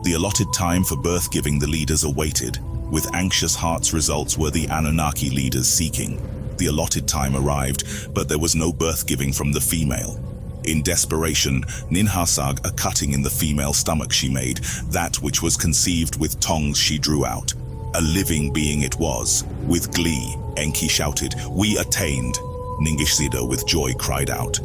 The allotted time for birth-giving the leaders awaited. With anxious hearts, results were the Anunnaki leaders seeking. The allotted time arrived, but there was no birth-giving from the female. In desperation, Ninhursag, a cutting in the female stomach she made, that which was conceived with tongs she drew out. A living being it was. With glee, Enki shouted, "We attained!" Ningishzida with joy cried out.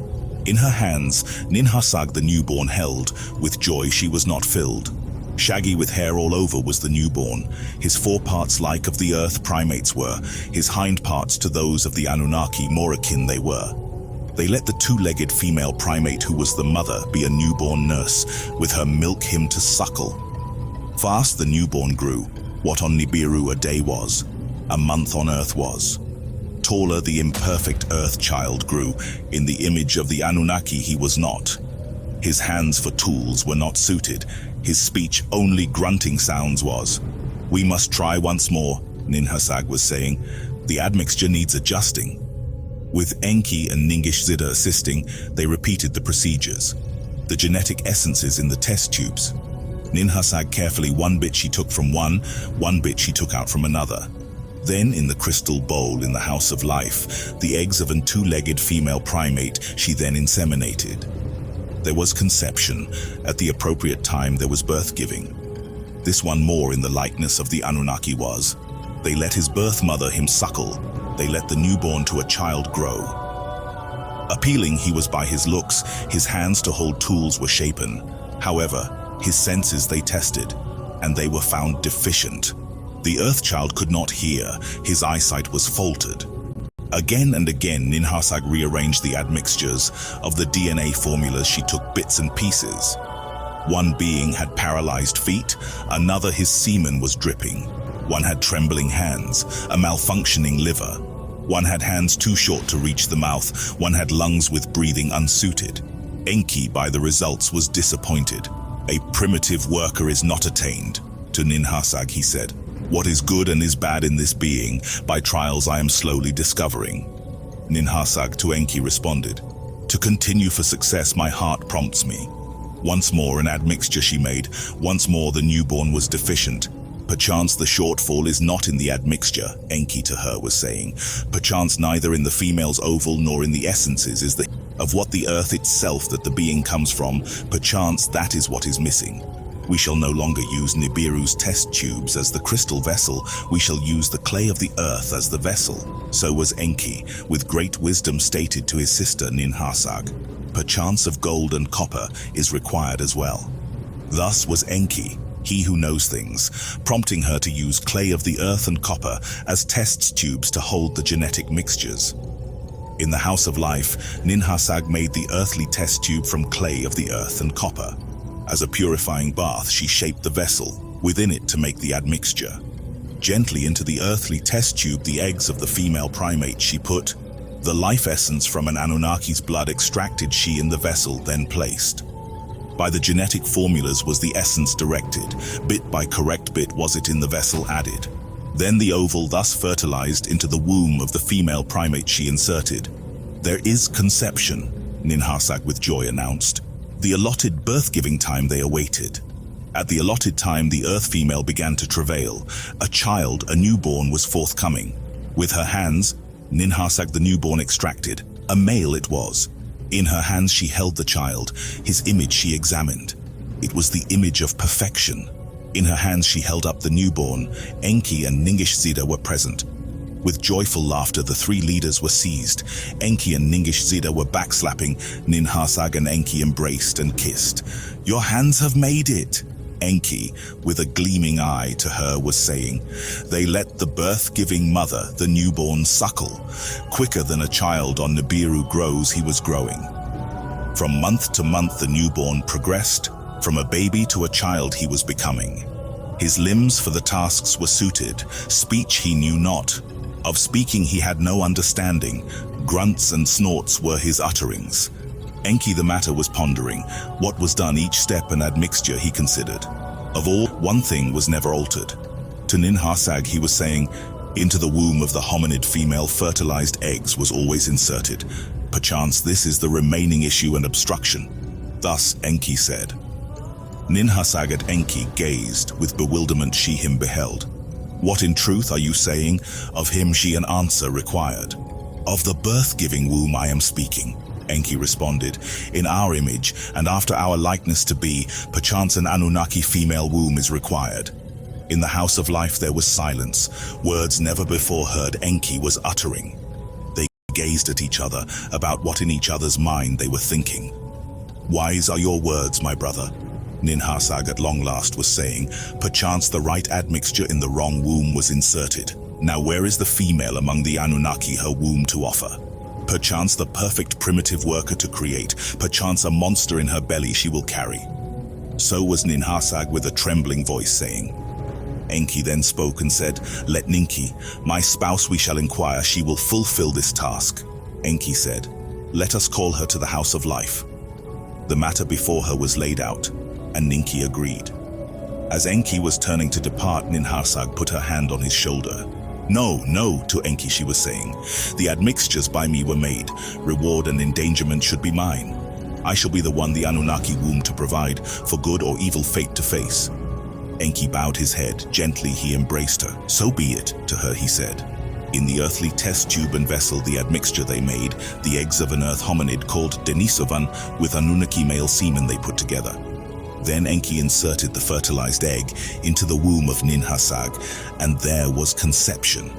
In her hands, Ninhursag the newborn held. With joy she was not filled. Shaggy with hair all over was the newborn. His foreparts like of the earth primates were, his hind parts to those of the Anunnaki more akin they were. They let the two-legged female primate who was the mother be a newborn nurse, with her milk him to suckle. Fast the newborn grew, what on Nibiru a day was, a month on earth was. Taller the imperfect earth child grew, in the image of the Anunnaki he was not. His hands for tools were not suited, his speech only grunting sounds was. "We must try once more," Ninhursag was saying. "The admixture needs adjusting." With Enki and Ningishzida assisting, they repeated the procedures. The genetic essences in the test tubes. Ninhursag carefully, one bit she took from one bit she took out from another. Then in the crystal bowl in the house of life, the eggs of an two-legged female primate she then inseminated. There was conception. At the appropriate time there was birth-giving. This one more in the likeness of the Anunnaki was. They let his birth mother him suckle. They let the newborn to a child grow. Appealing he was by his looks, his hands to hold tools were shapen. However, his senses they tested, and they were found deficient. The earth child could not hear, his eyesight was faltered. Again and again Ninhursag rearranged the admixtures of the DNA formulas. She took bits and pieces. One being had paralyzed feet, another his semen was dripping. One had trembling hands, a malfunctioning liver. One had hands too short to reach the mouth, one had lungs with breathing unsuited. Enki by the results was disappointed. "A primitive worker is not attained." To Ninhursag he said, "What is good and is bad in this being, by trials I am slowly discovering." Ninhursag to Enki responded, "To continue for success my heart prompts me." Once more an admixture she made, once more the newborn was deficient. "Perchance the shortfall is not in the admixture," Enki to her was saying. "Perchance neither in the female's oval nor in the essences is the of what the earth itself that the being comes from. Perchance that is what is missing. We shall no longer use Nibiru's test tubes as the crystal vessel, we shall use the clay of the earth as the vessel." So was Enki, with great wisdom stated to his sister Ninhursag. Perchance of gold and copper is required as well. Thus was Enki, he who knows things, prompting her to use clay of the earth and copper as test tubes to hold the genetic mixtures. In the house of life, Ninhursag made the earthly test tube from clay of the earth and copper. As a purifying bath, she shaped the vessel, within it to make the admixture. Gently into the earthly test tube the eggs of the female primate she put. The life essence from an Anunnaki's blood extracted she in the vessel then placed. By the genetic formulas was the essence directed, bit by correct bit was it in the vessel added. Then the oval thus fertilized into the womb of the female primate she inserted. "There is conception," Ninhursag with joy announced. The allotted birth-giving time they awaited. At the allotted time the earth female began to travail. A child, a newborn, was forthcoming. With her hands, Ninhursag the newborn extracted. A male it was. In her hands she held the child. His image she examined. It was the image of perfection. In her hands she held up the newborn. Enki and Ningishzida were present. With joyful laughter the three leaders were seized. Enki and Ningishzida were backslapping. Ninhursag and Enki embraced and kissed. "Your hands have made it." Enki, with a gleaming eye to her, was saying. They let the birth-giving mother, the newborn, suckle. Quicker than a child on Nibiru grows he was growing. From month to month the newborn progressed. From a baby to a child he was becoming. His limbs for the tasks were suited. Speech he knew not. Of speaking he had no understanding. Grunts and snorts were his utterings. Enki the matter was pondering. What was done each step and admixture he considered. Of all, one thing was never altered. To Ninhursag he was saying, into the womb of the hominid female fertilized eggs was always inserted. Perchance this is the remaining issue and obstruction. Thus Enki said. Ninhursag at Enki gazed, with bewilderment she him beheld. What in truth are you saying? Of him she an answer required. Of the birth-giving womb I am speaking, Enki responded, in our image and after our likeness to be, perchance an Anunnaki female womb is required. In the house of life there was silence, words never before heard Enki was uttering. They gazed at each other, about what in each other's mind they were thinking. Wise are your words, my brother, Ninhursag at long last was saying. Perchance the right admixture in the wrong womb was inserted. Now where is the female among the Anunnaki her womb to offer? Perchance the perfect primitive worker to create, perchance a monster in her belly she will carry. So was Ninhursag with a trembling voice saying. Enki then spoke and said, Let Ninki, my spouse we shall inquire, she will fulfill this task. Enki said, Let us call her to the house of life. The matter before her was laid out, and Ninki agreed. As Enki was turning to depart, Ninhursag put her hand on his shoulder. No, no, to Enki she was saying. The admixtures by me were made. Reward and endangerment should be mine. I shall be the one the Anunnaki womb to provide, for good or evil fate to face. Enki bowed his head. Gently he embraced her. So be it, to her he said. In the earthly test tube and vessel the admixture they made, the eggs of an earth hominid called Denisovan with Anunnaki male semen they put together. Then Enki inserted the fertilized egg into the womb of Ninhursag, and there was conception.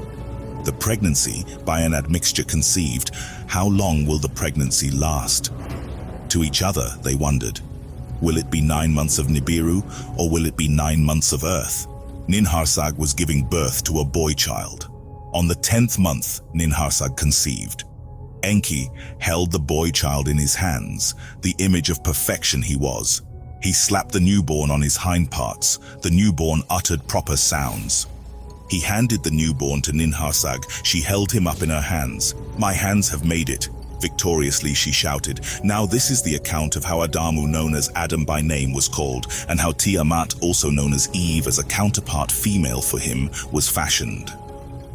The pregnancy by an admixture conceived. How long will the pregnancy last? To each other they wondered. Will it be 9 months of Nibiru, or will it be 9 months of Earth? Ninhursag was giving birth to a boy child. On the 10th month, Ninhursag conceived. Enki held the boy child in his hands, the image of perfection he was. He slapped the newborn on his hind parts. The newborn uttered proper sounds. He handed the newborn to Ninhursag. She held him up in her hands. My hands have made it. Victoriously she shouted. Now this is the account of how Adamu, known as Adam by name, was called, and how Tiamat, also known as Eve, as a counterpart female for him, was fashioned.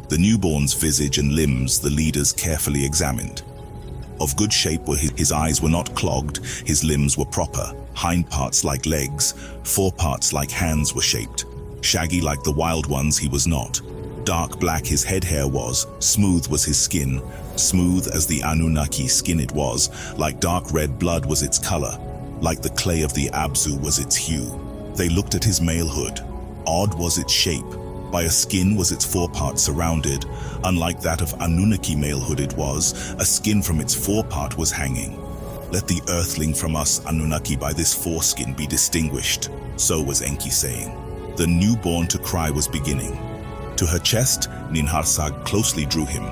The newborn's visage and limbs the leaders carefully examined. Of good shape were his eyes were not clogged, his limbs were proper, hind parts like legs, fore parts like hands were shaped. Shaggy like the wild ones he was not. Dark black his head hair was, smooth was his skin, smooth as the Anunnaki skin it was, like dark red blood was its color, like the clay of the Abzu was its hue. They looked at his malehood. Odd was its shape. By a skin was its forepart surrounded. Unlike that of Anunnaki malehood it was, a skin from its forepart was hanging. Let the earthling from us Anunnaki by this foreskin be distinguished, so was Enki saying. The newborn to cry was beginning. To her chest, Ninhursag closely drew him.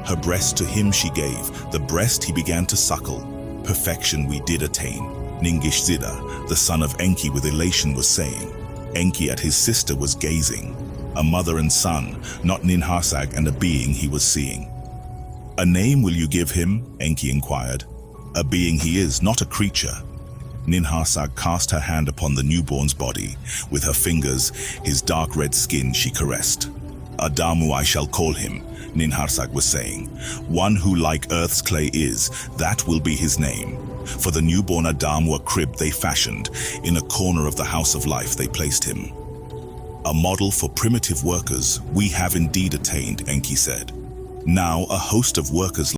Her breast to him she gave, the breast he began to suckle. Perfection we did attain. Ningish Zida, the son of Enki with elation was saying. Enki at his sister was gazing. A mother and son, not Ninhursag and a being he was seeing. A name will you give him? Enki inquired. A being he is, not a creature. Ninhursag cast her hand upon the newborn's body. With her fingers, his dark red skin she caressed. Adamu I shall call him, Ninhursag was saying. One who like earth's clay is, that will be his name. For the newborn Adamu a crib they fashioned. In a corner of the house of life they placed him. A model for primitive workers we have indeed attained, Enki said. Now a host of workers